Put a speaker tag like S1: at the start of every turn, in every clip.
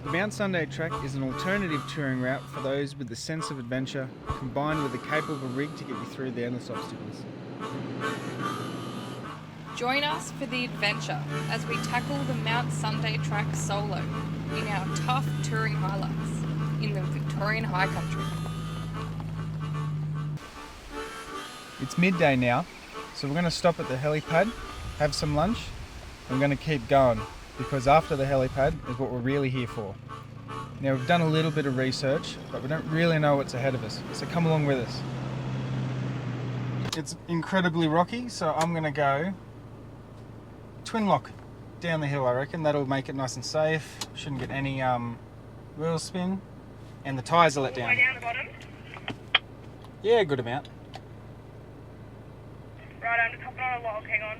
S1: The Mount Sunday Track is an alternative touring route for those with the sense of adventure, combined with a capable rig to get you through the endless obstacles.
S2: Join us for the adventure as we tackle the Mount Sunday Track solo in our tough touring highlights in the Victorian High Country.
S1: It's midday now, so we're going to stop at the helipad, have some lunch, and we're going to keep going, because after the helipad is what we're really here for. Now, we've done a little bit of research, but we don't really know what's ahead of us, so come along with us. It's incredibly rocky, so I'm going to go twin lock down the hill. I reckon that'll make it nice and safe, shouldn't get any wheel spin, and the tyres are let down.
S3: Way down the bottom?
S1: Yeah, good amount.
S3: Right, I'm just hopping on a log, hang on.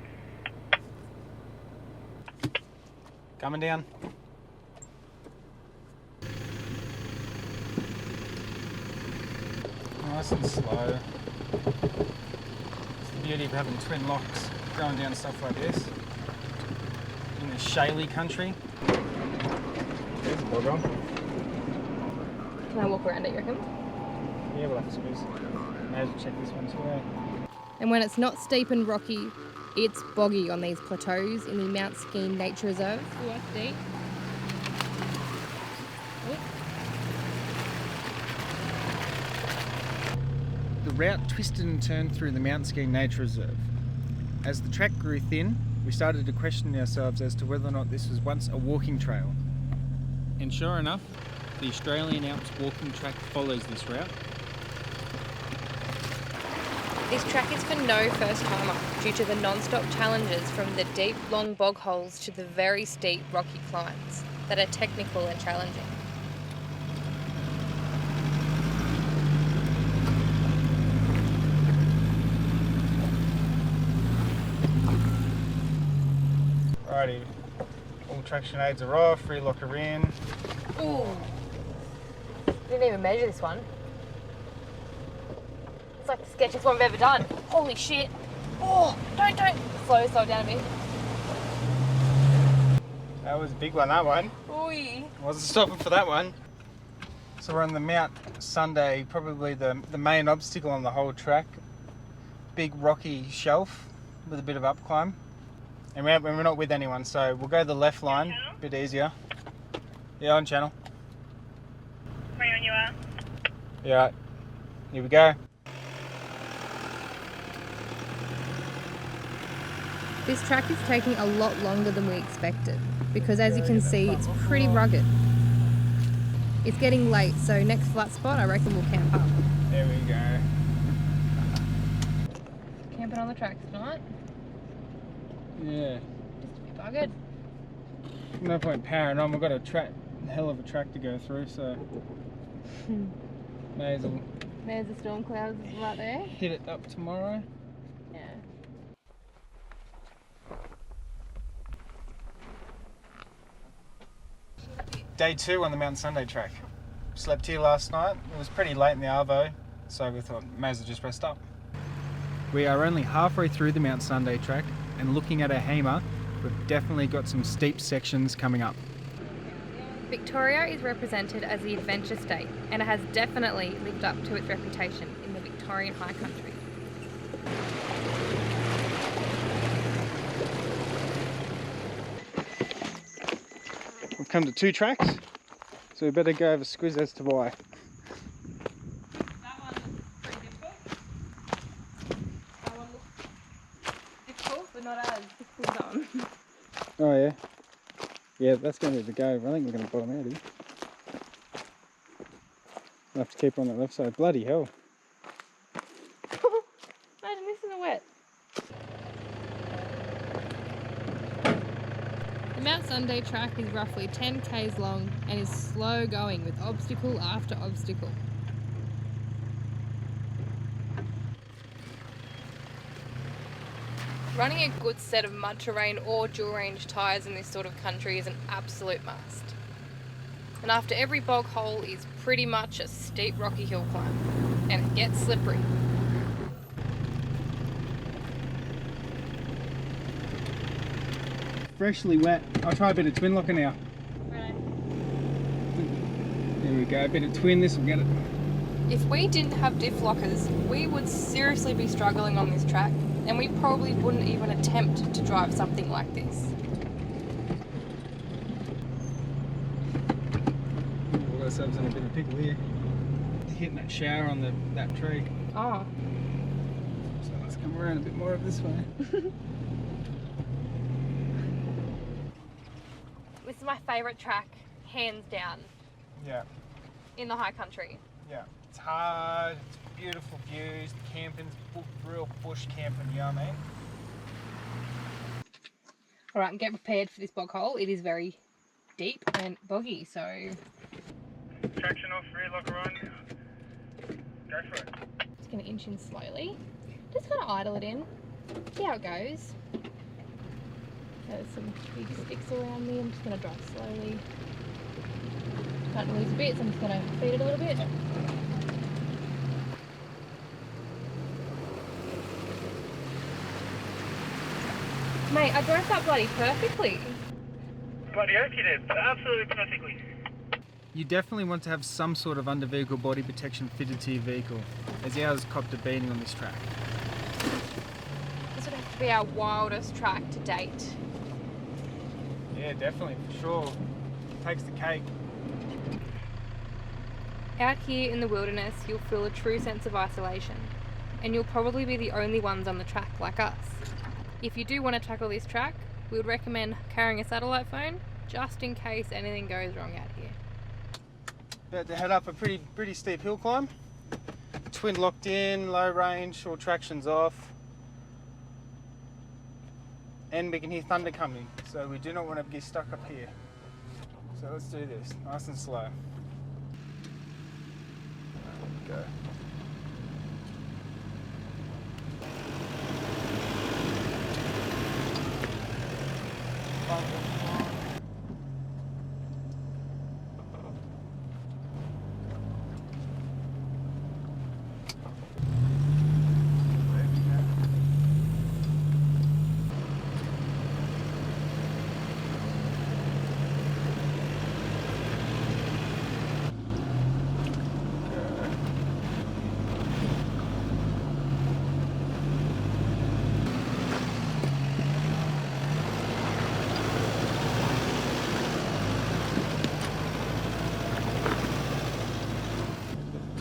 S1: Coming down. Nice and slow. It's the beauty of having twin locks going down stuff like this. In the shaly country. There's a bog on.
S2: Can I walk around it, you reckon?
S1: Yeah, we'll have to squeeze. May as well check this one too, eh?
S2: And when it's not steep and rocky, it's boggy on these plateaus in the Mount Skene Nature Reserve. Ooh, that's deep.
S1: The route twisted and turned through the Mt McKinty Nature Reserve. As the track grew thin, we started to question ourselves as to whether or not this was once a walking trail. And sure enough, the Australian Alps walking track follows this route.
S2: This track is for no first-timer due to the non-stop challenges from the deep, long bog holes to the very steep, rocky climbs that are technical and challenging.
S1: Alrighty, all traction aids are off, relock her in.
S2: Ooh! Didn't even measure this one. It's like the sketchiest one I've ever done. Holy shit. Oh, don't. Slow down a bit.
S1: That was a big one, that one.
S2: Oi.
S1: Wasn't stopping for that one. So we're on the Mount Sunday, probably the main obstacle on the whole track. Big rocky shelf with a bit of up climb. And we're not with anyone, so we'll go the left line, a bit easier. Yeah, on channel.
S3: Where on you are?
S1: Yeah, right. Here we go.
S2: This track is taking a lot longer than we expected because as you can see it's pretty rugged. It's getting late, so next flat spot I reckon we'll camp up.
S1: There we go.
S2: Camping on the tracks tonight?
S1: Yeah.
S2: Just to be buggered.
S1: No point powering on, we've got a hell of a track to go through, so may as well
S2: There's the storm clouds right there.
S1: hit it up tomorrow.
S2: Yeah.
S1: Day 2 on the Mount Sunday Track. Slept here last night. It was pretty late in the arvo, so we thought may as well just rest up. We are only halfway through the Mount Sunday Track, and looking at our HEMA, we've definitely got some steep sections coming up.
S2: Victoria is represented as the adventure state and it has definitely lived up to its reputation in the Victorian High Country.
S1: We've come to 2 tracks, so we better go have a squiz as to why.
S2: That one's pretty difficult. That one looks difficult, but not as difficult as that one.
S1: Oh yeah? Yeah, that's going to be the go. I think we're going to bottom out here. We'll have to keep on that left side. Bloody hell.
S2: Imagine this in the wet. The Mount Sunday Track is roughly 10 k's long and is slow going with obstacle after obstacle. Running a good set of mud terrain or dual range tyres in this sort of country is an absolute must. And after every bog hole is pretty much a steep rocky hill climb, and it gets slippery.
S1: Freshly wet. I'll try a bit of twin locker now.
S2: Right.
S1: There we go, a bit of twin, this will get it.
S2: If we didn't have diff lockers, we would seriously be struggling on this track, and we probably wouldn't even attempt to drive something like this.
S1: We've got ourselves in a bit of pickle here. Hitting that shower on that tree.
S2: Oh.
S1: So let's come around a bit more of this way.
S2: This is my favourite track, hands down,
S1: Yeah,
S2: in the high country.
S1: yeah. It's hard, it's beautiful views, the camping's real bush camping, you know what I mean?
S2: Alright, and get prepared for this bog hole. It is very deep and boggy, so...
S3: Traction off, rear locker on. Go for it.
S2: Just going to inch in slowly. Just kind of idle it in. See how it goes. There's some big sticks around me. I'm just going to drive slowly. Starting to lose a bit, so I'm just going to feed it a little bit. Mate, I drove that bloody perfectly.
S3: Bloody oath you did. Absolutely perfectly.
S1: You definitely want to have some sort of under-vehicle body protection fitted to your vehicle, as ours copped a beating on this track.
S2: This would have to be our wildest track to date.
S1: Yeah, definitely, for sure. Takes the cake.
S2: Out here in the wilderness, you'll feel a true sense of isolation, and you'll probably be the only ones on the track like us. If you do want to tackle this track, we would recommend carrying a satellite phone, just in case anything goes wrong out here.
S1: About to head up a pretty steep hill climb. Twin locked in, low range, all traction's off. And we can hear thunder coming, so we do not want to get stuck up here. So let's do this, nice and slow. Go.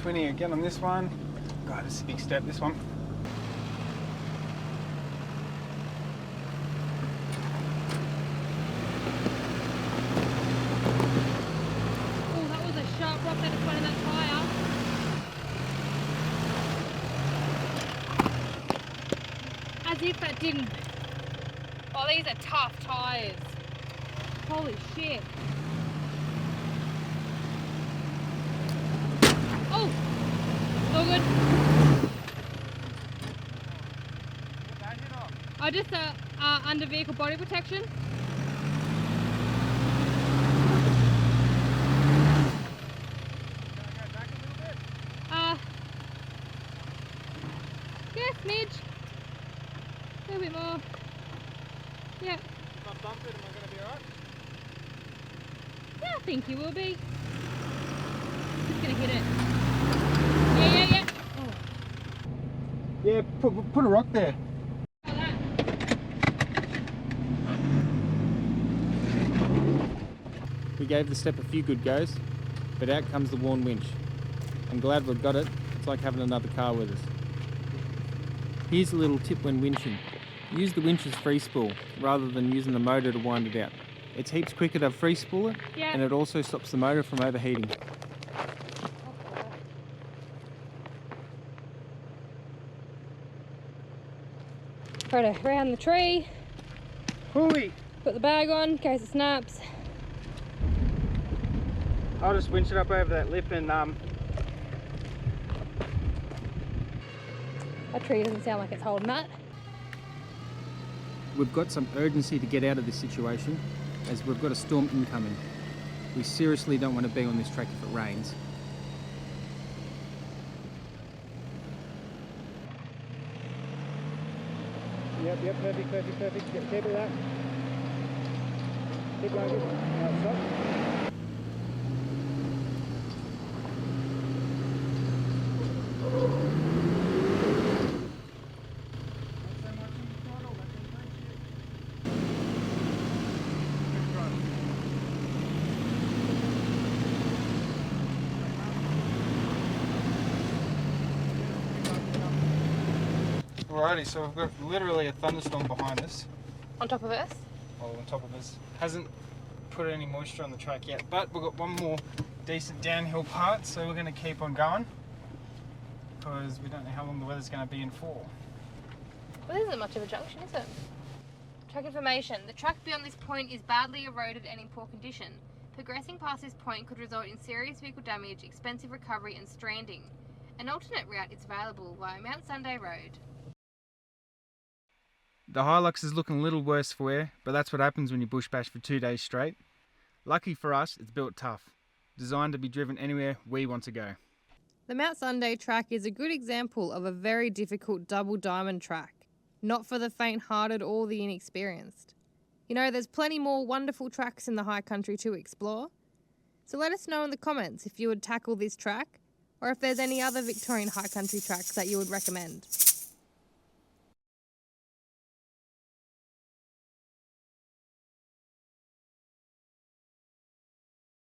S1: Twinning again on this one. God, it's a big step, this one.
S2: Oh, that was a sharp rock at the front of that tyre. As if that didn't... Oh, these are tough tyres. Holy shit. Oh! All good. Oh, just under vehicle body protection. Yeah, smidge. A little bit more. Yeah.
S1: If I bump it, am I going to be alright?
S2: Yeah, I think you will be. Just gonna hit it. Yeah. Oh.
S1: Yeah, put a rock there.
S2: Like that.
S1: We gave the step a few good goes, but out comes the worn winch. I'm glad we've got it. It's like having another car with us. Here's a little tip when winching. Use the winch as free spool rather than using the motor to wind it out. It's heaps quicker to free spool it,
S2: Yeah.
S1: and it also stops the motor from overheating.
S2: Try to round the tree,
S1: Hooey!
S2: put the bag on in case it snaps.
S1: I'll just winch it up over that lip and
S2: That tree doesn't sound like it's holding that.
S1: we've got some urgency to get out of this situation as we've got a storm incoming. We seriously don't want to be on this track if it rains. Yep, perfect. Keep it that. Keep going, Now stop. Alrighty, so we've got literally a thunderstorm behind us.
S2: On top of us?
S1: Well, on top of us. Hasn't put any moisture on the track yet, but we've got one more decent downhill part, so we're going to keep on going because we don't know how long the weather's going to be in for.
S2: Well, this isn't much of a junction, is it? Track information. The track beyond this point is badly eroded and in poor condition. Progressing past this point could result in serious vehicle damage, expensive recovery and stranding. An alternate route is available via Mount Sunday Road.
S1: The Hilux is looking a little worse for wear, but that's what happens when you bush bash for 2 days straight. Lucky for us, it's built tough, designed to be driven anywhere we want to go.
S2: The Mount Sunday track is a good example of a very difficult double diamond track, not for the faint-hearted or the inexperienced. You know, there's plenty more wonderful tracks in the high country to explore. So let us know in the comments if you would tackle this track, or if there's any other Victorian high country tracks that you would recommend.